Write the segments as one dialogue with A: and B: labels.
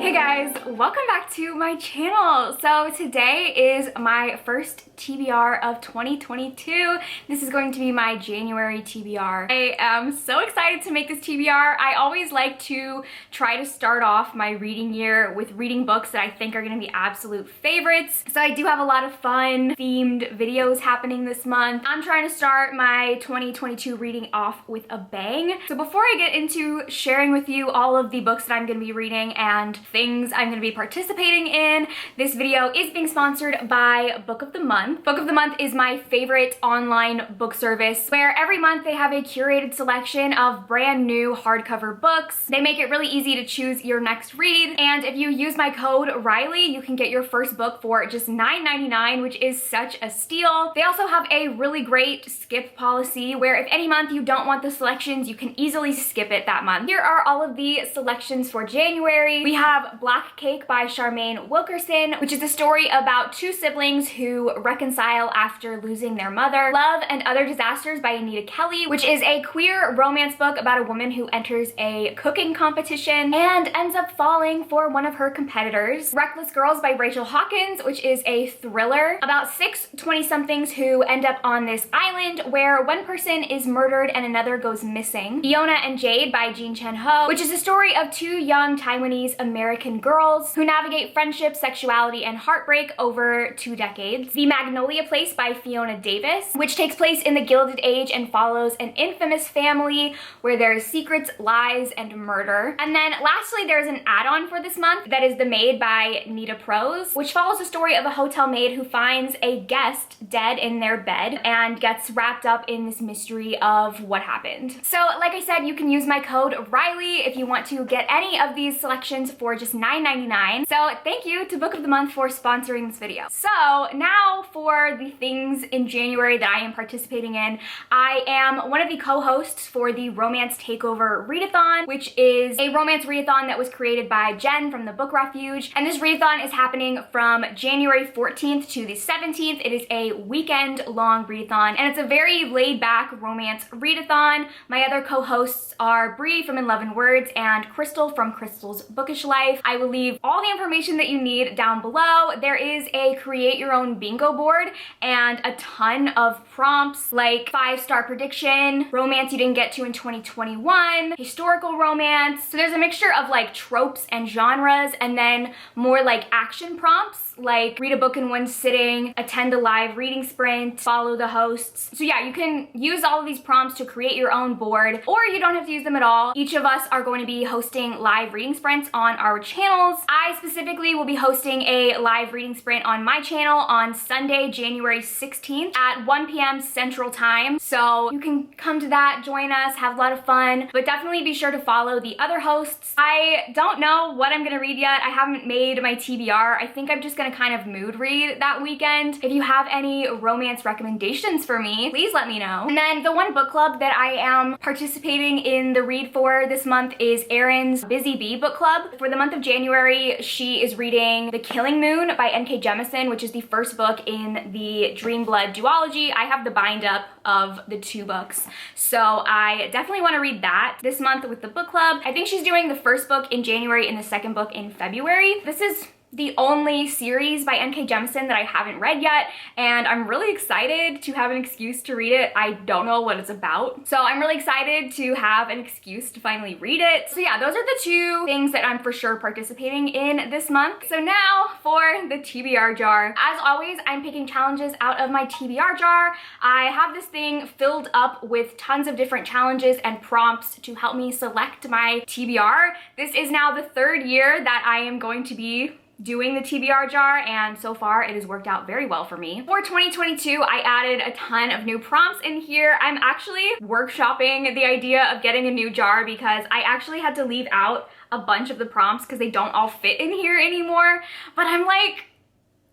A: Hey guys, welcome back to my channel. So today is my first TBR of 2022. This is going to be my January TBR. I am so excited to make this TBR. I always like to try to start off my reading year with reading books that I think are going to be absolute favorites. So I do have a lot of fun themed videos happening this month. I'm trying to start my 2022 reading off with a bang. So before I get into sharing with you all of the books that I'm going to be reading and things I'm going to be participating in, this video is being sponsored by Book of the Month. Book of the Month is my favorite online book service where every month they have a curated selection of brand new hardcover books. They make it really easy to choose your next read, and if you use my code Riley, you can get your first book for just $9.99, which is such a steal. They also have a really great skip policy where if any month you don't want the selections, you can easily skip it that month. Here are all of the selections for January. We have Black Cake by Charmaine Wilkerson, which is a story about two siblings who reconcile after losing their mother. Love and Other Disasters by Anita Kelly, which is a queer romance book about a woman who enters a cooking competition and ends up falling for one of her competitors. Reckless Girls by Rachel Hawkins, which is a thriller about six 20-somethings who end up on this island where one person is murdered and another goes missing. Fiona and Jade by Jean Chen Ho, which is a story of two young Taiwanese American girls who navigate friendship, sexuality, and heartbreak over 2 decades. The Magnolia Place by Fiona Davis, which takes place in the Gilded Age and follows an infamous family where there is secrets, lies, and murder. And then lastly, there's an add-on for this month that is The Maid by Nita Prose, which follows the story of a hotel maid who finds a guest dead in their bed and gets wrapped up in this mystery of what happened. So like I said, you can use my code Riley if you want to get any of these selections for just $9.99. So thank you to Book of the Month for sponsoring this video. So now for the things in January that I am participating in. I am one of the co-hosts for the Romance Takeover Readathon, which is a romance readathon that was created by Jen from the Book Refuge. And this readathon is happening from January 14th to the 17th. It is a weekend-long readathon, and it's a very laid-back romance readathon. My other co-hosts are Bree from In Love and Words and Crystal from Crystal's Bookish Life. I will leave all the information that you need down below. There is a create your own bingo board and a ton of prompts like 5-star prediction, romance you didn't get to in 2021, historical romance. So there's a mixture of like tropes and genres, and then more like action prompts like read a book in one sitting, attend a live reading sprint, follow the hosts. So yeah, you can use all of these prompts to create your own board, or you don't have to use them at all. Each of us are going to be hosting live reading sprints on our channels. I specifically will be hosting a live reading sprint on my channel on Sunday, January 16th at 1 p.m. Central Time. So you can come to that, join us, have a lot of fun, but definitely be sure to follow the other hosts. I don't know what I'm gonna read yet. I haven't made my TBR. I think I'm just gonna kind of mood read that weekend. If you have any romance recommendations for me, please let me know. And then the one book club that I am participating in the read for this month is Erin's Busy Bee book club. For the month of January, she is reading The Killing Moon by N.K. Jemisin, which is the first book in the Dream Blood duology. I have the bind up of the 2 books, so I definitely want to read that this month with the book club. I think she's doing the first book in January and the second book in February. This is the only series by N.K. Jemisin that I haven't read yet, and I'm really excited to have an excuse to read it. I don't know what it's about, so I'm really excited to have an excuse to finally read it. So yeah, those are the 2 things that I'm for sure participating in this month. So now for the TBR jar. As always, I'm picking challenges out of my TBR jar. I have this thing filled up with tons of different challenges and prompts to help me select my TBR. This is now the 3rd year that I am going to be doing the TBR jar, and so far it has worked out very well for me. For 2022, I added a ton of new prompts in here. I'm actually workshopping the idea of getting a new jar because I actually had to leave out a bunch of the prompts because they don't all fit in here anymore, but I'm like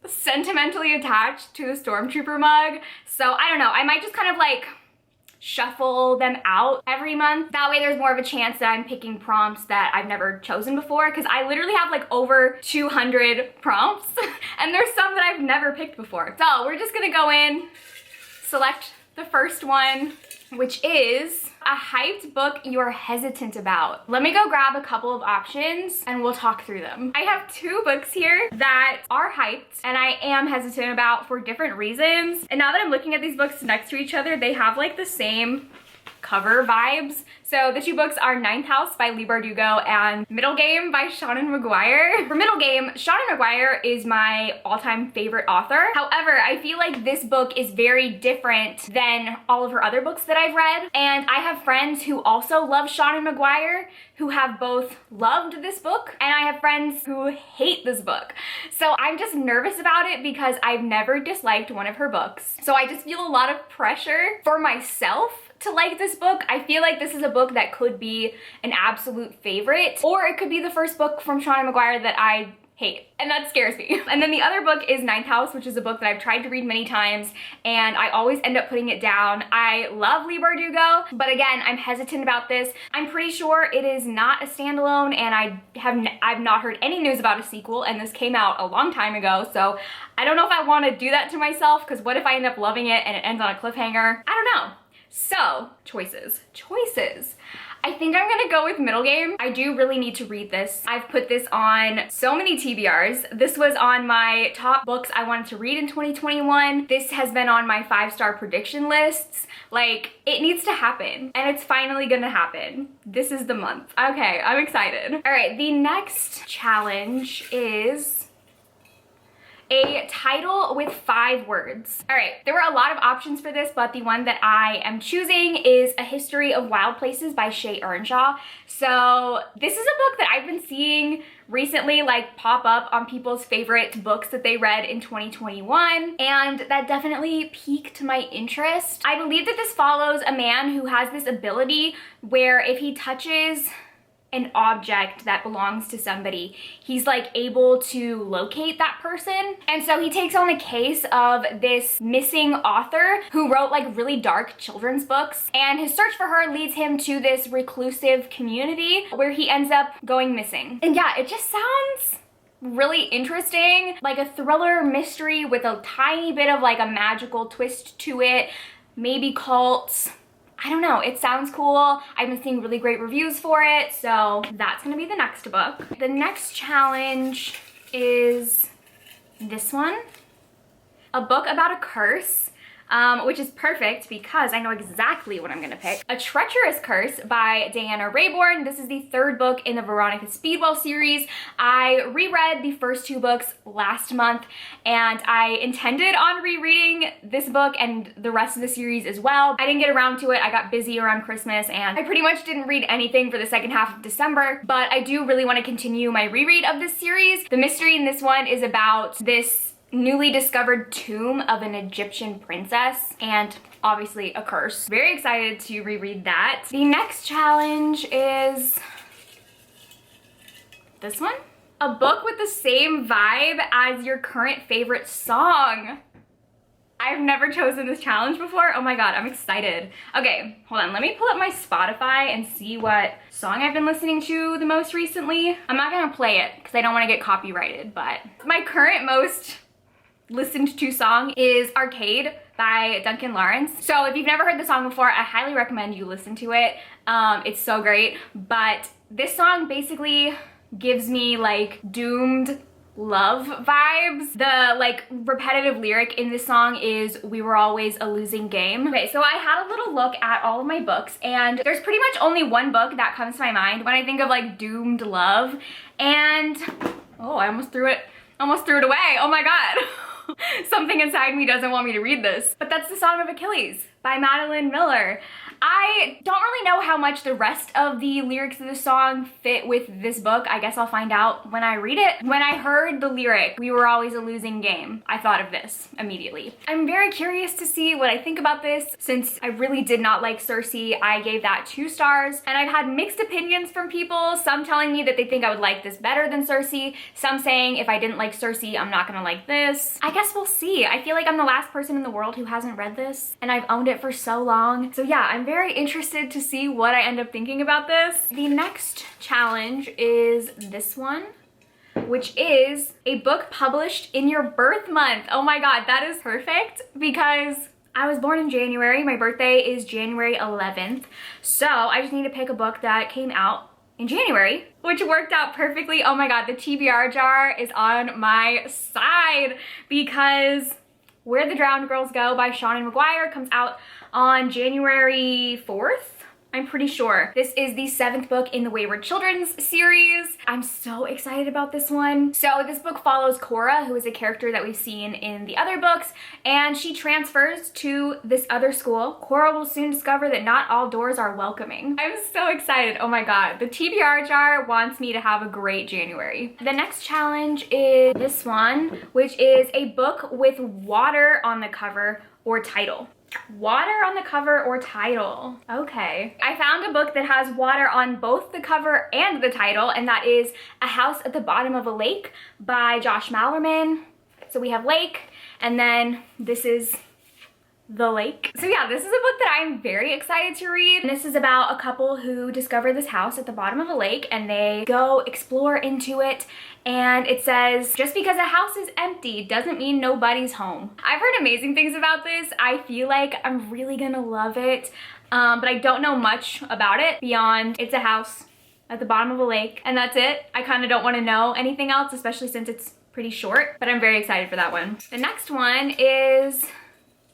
A: sentimentally attached to the Stormtrooper mug, so I don't know, I might just kind of like shuffle them out every month. That way there's more of a chance that I'm picking prompts that I've never chosen before, because I literally have like over 200 prompts and there's some that I've never picked before. So we're just gonna go in, select the first one, which is a hyped book you're hesitant about. Let me go grab a couple of options and we'll talk through them. I have two books here that are hyped and I am hesitant about for different reasons. And now that I'm looking at these books next to each other, they have like the same cover vibes. So the two books are Ninth House by Leigh Bardugo and Middle Game by Seanan McGuire. For Middle Game, Seanan McGuire is my all-time favorite author. However, I feel like this book is very different than all of her other books that I've read. And I have friends who also love Seanan McGuire who have both loved this book, and I have friends who hate this book. So I'm just nervous about it because I've never disliked one of her books. So I just feel a lot of pressure for myself to like this book. I feel like this is a book that could be an absolute favorite, or it could be the first book from Seanan McGuire that I hate, and that scares me. And then the other book is Ninth House, which is a book that I've tried to read many times and I always end up putting it down. I love Leigh Bardugo, but again, I'm hesitant about this. I'm pretty sure it is not a standalone, and I've not heard any news about a sequel, and this came out a long time ago, so I don't know if I want to do that to myself, because what if I end up loving it and it ends on a cliffhanger? I don't know. So, choices. I think I'm gonna go with Middle Game. I do really need to read this. I've put this on so many TBRs. This was on my top books I wanted to read in 2021. This has been on my 5-star prediction lists. Like, it needs to happen, and it's finally gonna happen. This is the month. Okay, I'm excited. All right, the next challenge is a title with 5 words. All right, there were a lot of options for this, but the one that I am choosing is A History of Wild Places by Shay Earnshaw. So this is a book that I've been seeing recently like pop up on people's favorite books that they read in 2021, and that definitely piqued my interest. I believe that this follows a man who has this ability where if he touches an object that belongs to somebody, he's like able to locate that person. And so he takes on a case of this missing author who wrote like really dark children's books, and his search for her leads him to this reclusive community where he ends up going missing. And yeah, it just sounds really interesting, like a thriller mystery with a tiny bit of like a magical twist to it, maybe cults. I don't know, it sounds cool. I've been seeing really great reviews for it, so that's gonna be the next book. The next challenge is this one, a book about a curse, which is perfect because I know exactly what I'm gonna pick. A Treacherous Curse by Diana Raybourn. This is the 3rd book in the Veronica Speedwell series. I reread the first 2 books last month, and I intended on rereading this book and the rest of the series as well. I didn't get around to it. I got busy around Christmas, and I pretty much didn't read anything for the second half of December, but I do really want to continue my reread of this series. The mystery in this one is about this newly discovered tomb of an Egyptian princess, and obviously a curse. Very excited to reread that. The next challenge is this one. A book with the same vibe as your current favorite song. I've never chosen this challenge before. Oh my god, I'm excited. Okay, hold on, let me pull up my Spotify and see what song I've been listening to the most recently. I'm not gonna play it because I don't want to get copyrighted, but my current most listened to song is Arcade by Duncan Lawrence. So if you've never heard the song before, I highly recommend you listen to it. It's so great. But this song basically gives me like doomed love vibes. The like repetitive lyric in this song is "We were always a losing game." Okay, so I had a little look at all of my books, and there's pretty much only one book that comes to my mind when I think of like doomed love. And oh, I almost threw it away. Oh my god. Something inside me doesn't want me to read this. But that's The Song of Achilles by Madeline Miller. I don't really know how much the rest of the lyrics of the song fit with this book. I guess I'll find out when I read it. When I heard the lyric, "We were always a losing game," I thought of this immediately. I'm very curious to see what I think about this. Since I really did not like Circe, I gave that 2 stars, and I've had mixed opinions from people, some telling me that they think I would like this better than Circe, some saying if I didn't like Circe, I'm not gonna like this. I guess we'll see. I feel like I'm the last person in the world who hasn't read this, and I've owned it for so long. So yeah, I'm very interested to see what I end up thinking about this. The next challenge is this one, which is a book published in your birth month. Oh my god, that is perfect because I was born in January. My birthday is January 11th. So I just need to pick a book that came out in January, which worked out perfectly. Oh my God, the TBR jar is on my side because Where the Drowned Girls Go by Seanan McGuire comes out on January 4th. I'm pretty sure. This is the 7th book in the Wayward Children's series. I'm so excited about this one. So this book follows Cora, who is a character that we've seen in the other books, and she transfers to this other school. Cora will soon discover that not all doors are welcoming. I'm so excited. Oh my God. The TBR jar wants me to have a great January. The next challenge is this one, which is a book with water on the cover or title. Water on the cover or title. Okay. I found a book that has water on both the cover and the title, and that is A House at the Bottom of a Lake by Josh Malerman. So we have lake, and then this is the lake. So yeah, this is a book that I'm very excited to read. And this is about a couple who discover this house at the bottom of a lake, and they go explore into it. And it says, just because a house is empty doesn't mean nobody's home. I've heard amazing things about this. I feel like I'm really gonna love it, but I don't know much about it beyond it's a house at the bottom of a lake, and that's it. I kind of don't want to know anything else, especially since it's pretty short, but I'm very excited for that one. The next one is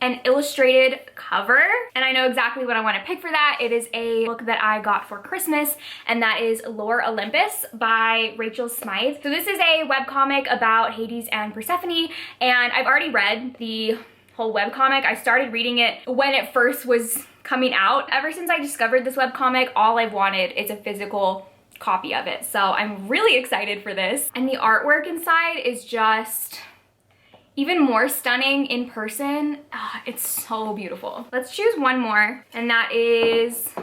A: an illustrated cover, and I know exactly what I want to pick for that. It is a book that I got for Christmas, and that is Lore Olympus by Rachel Smythe. So this is a webcomic about Hades and Persephone, and I've already read the whole webcomic. I started reading it when it first was coming out. Ever since I discovered this webcomic, all I've wanted is a physical copy of it. So I'm really excited for this. And the artwork inside is just even more stunning in person. Oh, it's so beautiful. Let's choose one more, and that is,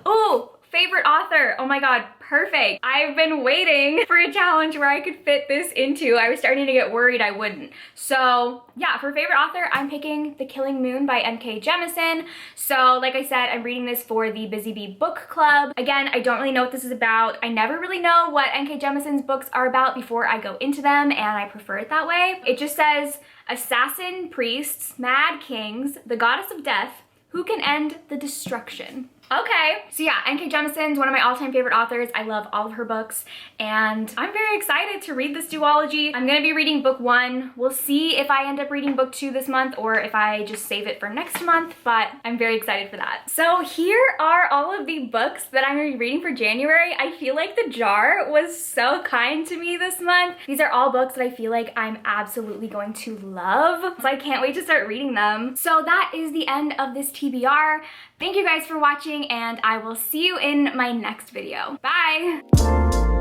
A: oh, favorite author. Oh my God, perfect. I've been waiting for a challenge where I could fit this into. I was starting to get worried I wouldn't. So yeah, for favorite author, I'm picking The Killing Moon by N.K. Jemisin. So like I said, I'm reading this for the Busy Bee Book Club. Again, I don't really know what this is about. I never really know what N.K. Jemisin's books are about before I go into them, and I prefer it that way. It just says, assassin priests, mad kings, the goddess of death, who can end the destruction. Okay, so yeah, N.K. Jemisin's one of my all-time favorite authors. I love all of her books, and I'm very excited to read this duology. I'm gonna be reading book 1. We'll see if I end up reading book 2 this month or if I just save it for next month, but I'm very excited for that. So here are all of the books that I'm gonna be reading for January. I feel like the jar was so kind to me this month. These are all books that I feel like I'm absolutely going to love, so I can't wait to start reading them. So that is the end of this TBR. Thank you guys for watching, and I will see you in my next video. Bye!